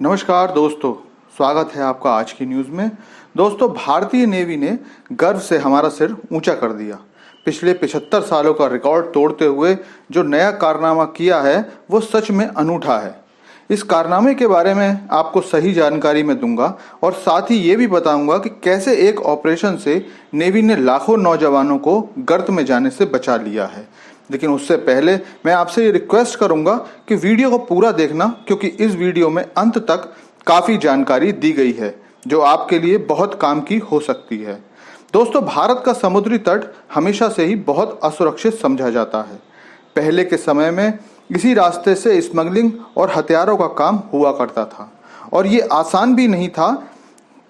नमस्कार दोस्तों, स्वागत है आपका आज की न्यूज़ में। दोस्तों, भारतीय नेवी ने गर्व से हमारा सिर ऊंचा कर दिया। पिछले 75 सालों का रिकॉर्ड तोड़ते हुए जो नया कारनामा किया है वो सच में अनूठा है। इस कारनामे के बारे में आपको सही जानकारी मैं दूंगा और साथ ही ये भी बताऊंगा कि कैसे एक ऑपरेशन से नेवी ने लाखों नौजवानों को गर्त में जाने से बचा लिया है। लेकिन उससे पहले मैं आपसे ये रिक्वेस्ट करूंगा कि वीडियो को पूरा देखना, क्योंकि इस वीडियो में अंत तक काफ़ी जानकारी दी गई है जो आपके लिए बहुत काम की हो सकती है। दोस्तों, भारत का समुद्री तट हमेशा से ही बहुत असुरक्षित समझा जाता है। पहले के समय में इसी रास्ते से स्मगलिंग और हथियारों का काम हुआ करता था और ये आसान भी नहीं था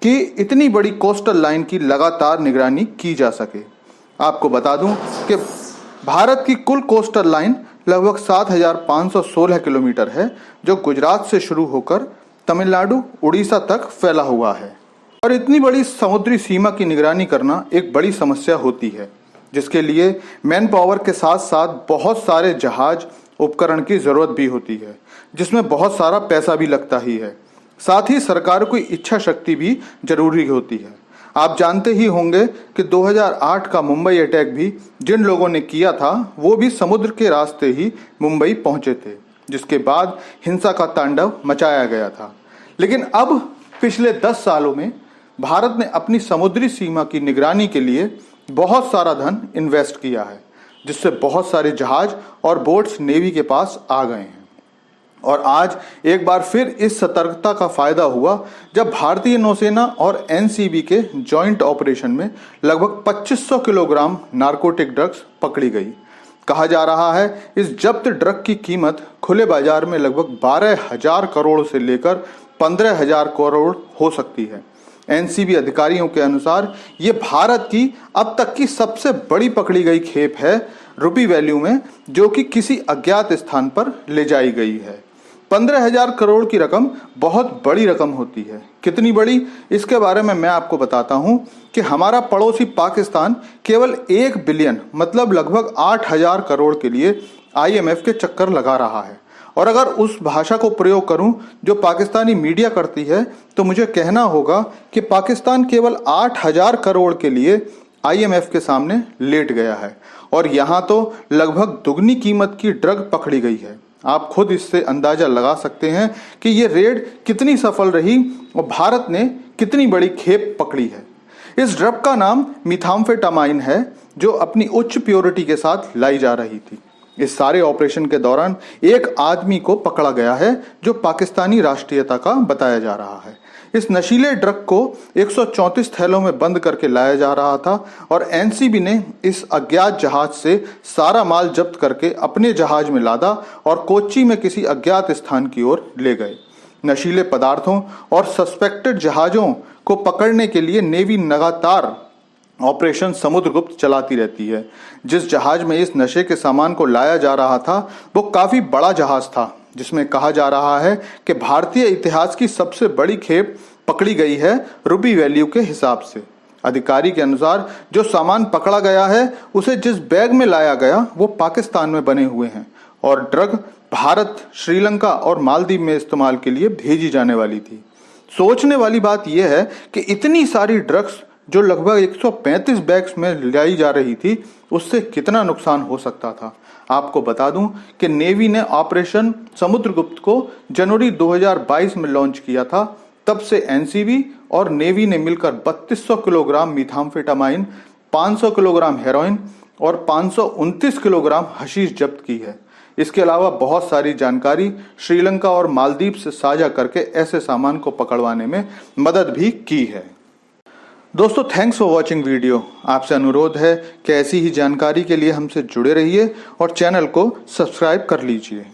कि इतनी बड़ी कोस्टल लाइन की लगातार निगरानी की जा सके। आपको बता दूं कि भारत की कुल कोस्टल लाइन लगभग 7,516 किलोमीटर है, जो गुजरात से शुरू होकर तमिलनाडु, उड़ीसा तक फैला हुआ है। और इतनी बड़ी समुद्री सीमा की निगरानी करना एक बड़ी समस्या होती है, जिसके लिए मैन पावर के साथ साथ बहुत सारे जहाज उपकरण की ज़रूरत भी होती है, जिसमें बहुत सारा पैसा भी लगता ही है। साथ ही सरकार की इच्छा शक्ति भी जरूरी होती है। आप जानते ही होंगे कि 2008 का मुंबई अटैक भी जिन लोगों ने किया था वो भी समुद्र के रास्ते ही मुंबई पहुंचे थे, जिसके बाद हिंसा का तांडव मचाया गया था। लेकिन अब पिछले 10 सालों में भारत ने अपनी समुद्री सीमा की निगरानी के लिए बहुत सारा धन इन्वेस्ट किया है, जिससे बहुत सारे जहाज और बोट्स नेवी के पास आ गए हैं। और आज एक बार फिर इस सतर्कता का फायदा हुआ जब भारतीय नौसेना और एनसीबी के जॉइंट ऑपरेशन में लगभग 2500 किलोग्राम नारकोटिक ड्रग्स पकड़ी गई। कहा जा रहा है इस जब्त ड्रग की कीमत खुले बाजार में लगभग 12,000 करोड़ से लेकर 15,000 करोड़ हो सकती है। एनसीबी अधिकारियों के अनुसार ये भारत की अब तक की सबसे बड़ी पकड़ी गई खेप है रुपी वैल्यू में, जो कि किसी अज्ञात स्थान पर ले जाई गई है। 15,000 करोड़ की रकम बहुत बड़ी रकम होती है। कितनी बड़ी, इसके बारे में मैं आपको बताता हूं कि हमारा पड़ोसी पाकिस्तान केवल 1 बिलियन मतलब लगभग 8,000 करोड़ के लिए आईएमएफ के चक्कर लगा रहा है। और अगर उस भाषा को प्रयोग करूं जो पाकिस्तानी मीडिया करती है, तो मुझे कहना होगा कि पाकिस्तान केवल 8,000 करोड़ के लिए आईएमएफ के सामने लेट गया है और यहाँ तो लगभग दुगनी कीमत की ड्रग पकड़ी गई है। आप खुद इससे अंदाजा लगा सकते हैं कि ये रेड कितनी सफल रही और भारत ने कितनी बड़ी खेप पकड़ी है। इस ड्रग का नाम मिथाम्फेटामाइन है, जो अपनी उच्च प्योरिटी के साथ लाई जा रही थी। इस सारे ऑपरेशन के दौरान एक आदमी को पकड़ा गया है जो पाकिस्तानी राष्ट्रीयता का बताया जा रहा है। इस नशीले ड्रग को 134 थैलों में बंद करके लाया जा रहा था और एनसीबी ने इस अज्ञात जहाज से सारा माल जब्त करके अपने जहाज में लादा और कोच्चि में किसी अज्ञात स्थान की ओर ले गए। नशीले पदार्थों और सस्पेक्टेड जहाजों को पकड़ने के लिए नेवी लगातार ऑपरेशन समुद्रगुप्त चलाती रहती है। जिस जहाज में इस नशे के सामान को लाया जा रहा था वो काफी बड़ा जहाज था, जिसमें कहा जा रहा है कि भारतीय इतिहास की सबसे बड़ी खेप पकड़ी गई है रुपी वैल्यू के हिसाब से। अधिकारी के अनुसार जो सामान पकड़ा गया है उसे जिस बैग में लाया गया वो पाकिस्तान में बने हुए हैं और ड्रग भारत, श्रीलंका और मालदीव में इस्तेमाल के लिए भेजी जाने वाली थी। सोचने वाली बात यह है कि इतनी सारी ड्रग्स जो लगभग 135 बैग्स में लाई जा रही थी, उससे कितना नुकसान हो सकता था। आपको बता दूं कि नेवी ने ऑपरेशन समुद्रगुप्त को जनवरी 2022 में लॉन्च किया था। तब से एनसीबी और नेवी ने मिलकर 3200 किलोग्राम मिथाम्फेटामाइन, 500 किलोग्राम हेरोइन और 529 किलोग्राम हशीश जब्त की है। इसके अलावा बहुत सारी जानकारी श्रीलंका और मालदीव से साझा करके ऐसे सामान को पकड़वाने में मदद भी की है। दोस्तों, थैंक्स फॉर वॉचिंग वीडियो। आपसे अनुरोध है कि ऐसी ही जानकारी के लिए हमसे जुड़े रहिए और चैनल को सब्सक्राइब कर लीजिए।